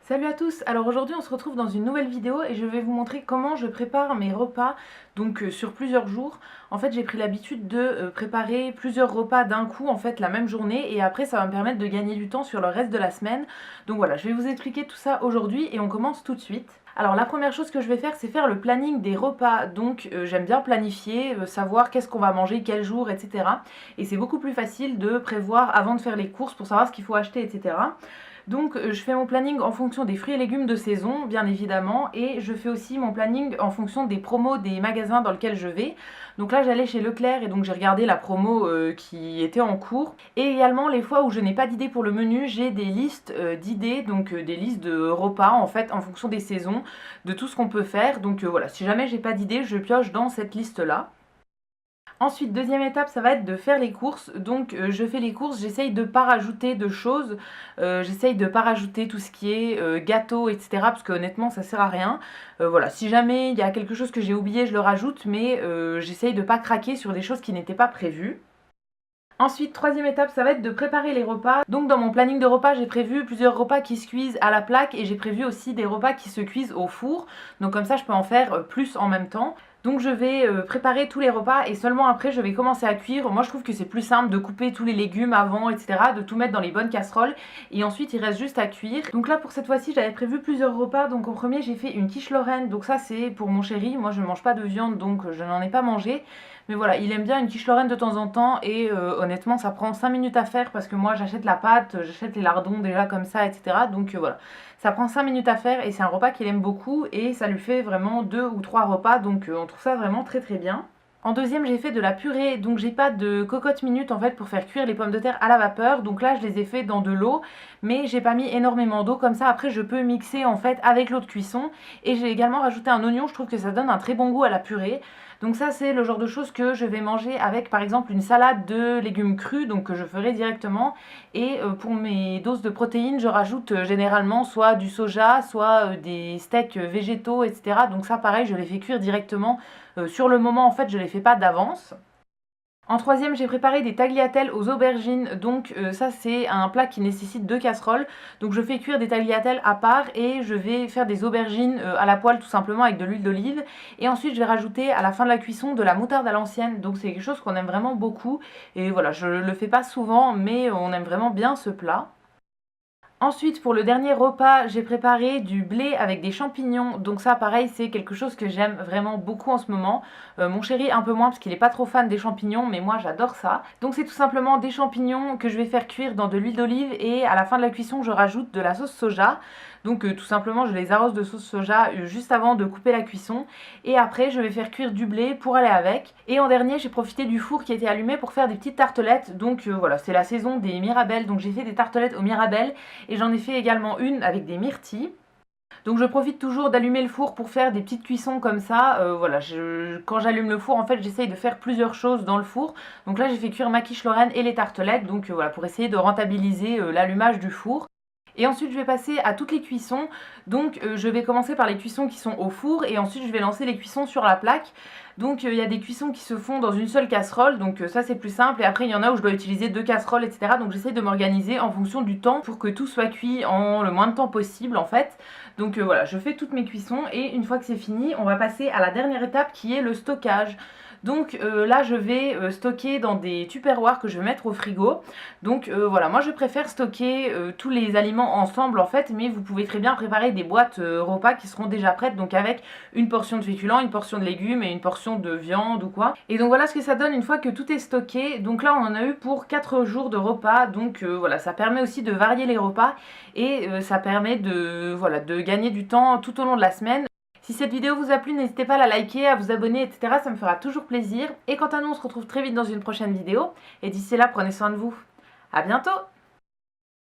Salut à tous, alors aujourd'hui on se retrouve dans une nouvelle vidéo et je vais vous montrer comment je prépare mes repas sur plusieurs jours. En fait j'ai pris l'habitude de préparer plusieurs repas d'un coup en fait la même journée et après ça va me permettre de gagner du temps sur le reste de la semaine. Donc voilà, je vais vous expliquer tout ça aujourd'hui et on commence tout de suite. Alors la première chose que je vais faire c'est faire le planning des repas, donc j'aime bien planifier, savoir qu'est-ce qu'on va manger, quel jour, etc. Et c'est beaucoup plus facile de prévoir avant de faire les courses pour savoir ce qu'il faut acheter, etc. Donc je fais mon planning en fonction des fruits et légumes de saison, bien évidemment, et je fais aussi mon planning en fonction des promos des magasins dans lesquels je vais. Donc là j'allais chez Leclerc et donc j'ai regardé la promo qui était en cours. Et également les fois où je n'ai pas d'idée pour le menu, j'ai des listes d'idées, donc des listes de repas en fait en fonction des saisons, de tout ce qu'on peut faire. Donc voilà, si jamais j'ai pas d'idée, je pioche dans cette liste là. Ensuite, deuxième étape, ça va être de faire les courses. Donc je fais les courses, j'essaye de pas rajouter de choses, j'essaye de pas rajouter tout ce qui est gâteau, etc. Parce que honnêtement, ça sert à rien. Voilà, si jamais il y a quelque chose que j'ai oublié, je le rajoute, mais j'essaye de pas craquer sur des choses qui n'étaient pas prévues. Ensuite, troisième étape, ça va être de préparer les repas. Donc dans mon planning de repas, j'ai prévu plusieurs repas qui se cuisent à la plaque et j'ai prévu aussi des repas qui se cuisent au four. Donc comme ça, je peux en faire plus en même temps. Donc je vais préparer tous les repas et seulement après je vais commencer à cuire. Moi je trouve que c'est plus simple de couper tous les légumes avant, etc. De tout mettre dans les bonnes casseroles et ensuite il reste juste à cuire. Donc là pour cette fois-ci j'avais prévu plusieurs repas. Donc au premier j'ai fait une quiche Lorraine. Donc ça c'est pour mon chéri. Moi je ne mange pas de viande donc je n'en ai pas mangé. Mais voilà, il aime bien une quiche Lorraine de temps en temps et honnêtement ça prend 5 minutes à faire parce que moi j'achète la pâte, j'achète les lardons déjà comme ça, etc. Donc voilà, ça prend 5 minutes à faire et c'est un repas qu'il aime beaucoup et ça lui fait vraiment 2 ou 3 repas, donc on trouve ça vraiment très très bien. En deuxième, j'ai fait de la purée, donc j'ai pas de cocotte minute en fait pour faire cuire les pommes de terre à la vapeur. Donc là, je les ai fait dans de l'eau, mais j'ai pas mis énormément d'eau, comme ça après je peux mixer en fait avec l'eau de cuisson. Et j'ai également rajouté un oignon, je trouve que ça donne un très bon goût à la purée. Donc ça c'est le genre de choses que je vais manger avec par exemple une salade de légumes crus, donc que je ferai directement. Et pour mes doses de protéines, je rajoute généralement soit du soja, soit des steaks végétaux, etc. Donc ça pareil, je les fais cuire directement. Sur le moment en fait je les fais pas d'avance. En troisième, j'ai préparé des tagliatelles aux aubergines. Donc ça c'est un plat qui nécessite 2 casseroles. Donc je fais cuire des tagliatelles à part et je vais faire des aubergines à la poêle tout simplement avec de l'huile d'olive. Et ensuite je vais rajouter à la fin de la cuisson de la moutarde à l'ancienne. Donc c'est quelque chose qu'on aime vraiment beaucoup. Et voilà, je le fais pas souvent mais on aime vraiment bien ce plat. Ensuite, pour le dernier repas, j'ai préparé du blé avec des champignons. Donc ça, pareil, c'est quelque chose que j'aime vraiment beaucoup en ce moment. Mon chéri, un peu moins, parce qu'il n'est pas trop fan des champignons, mais moi, j'adore ça. Donc c'est tout simplement des champignons que je vais faire cuire dans de l'huile d'olive. Et à la fin de la cuisson, je rajoute de la sauce soja. Donc tout simplement, je les arrose de sauce soja juste avant de couper la cuisson. Et après, je vais faire cuire du blé pour aller avec. Et en dernier, j'ai profité du four qui était allumé pour faire des petites tartelettes. Donc voilà, c'est la saison des mirabelles. Donc j'ai fait des tartelettes aux mirabelles. Et j'en ai fait également une avec des myrtilles. Donc je profite toujours d'allumer le four pour faire des petites cuissons comme ça. Voilà, quand j'allume le four, en fait, j'essaye de faire plusieurs choses dans le four. Donc là, j'ai fait cuire ma quiche Lorraine et les tartelettes. Donc voilà, pour essayer de rentabiliser l'allumage du four. Et ensuite je vais passer à toutes les cuissons. Donc je vais commencer par les cuissons qui sont au four et ensuite je vais lancer les cuissons sur la plaque. Donc il y a des cuissons qui se font dans une seule casserole, donc ça c'est plus simple. Et après il y en a où je dois utiliser 2 casseroles, etc. Donc j'essaie de m'organiser en fonction du temps pour que tout soit cuit en le moins de temps possible en fait. Donc voilà, je fais toutes mes cuissons et une fois que c'est fini, on va passer à la dernière étape qui est le stockage. Donc là je vais stocker dans des tupperwares que je vais mettre au frigo. Donc voilà, moi je préfère stocker tous les aliments ensemble en fait, mais vous pouvez très bien préparer des boîtes repas qui seront déjà prêtes, donc avec une portion de féculents, une portion de légumes et une portion de viande ou quoi. Et donc voilà ce que ça donne une fois que tout est stocké. Donc là on en a eu pour 4 jours de repas, donc voilà, ça permet aussi de varier les repas et ça permet voilà, de gagner du temps tout au long de la semaine. Si cette vidéo vous a plu, n'hésitez pas à la liker, à vous abonner, etc. Ça me fera toujours plaisir. Et quant à nous, on se retrouve très vite dans une prochaine vidéo. Et d'ici là, prenez soin de vous. À bientôt!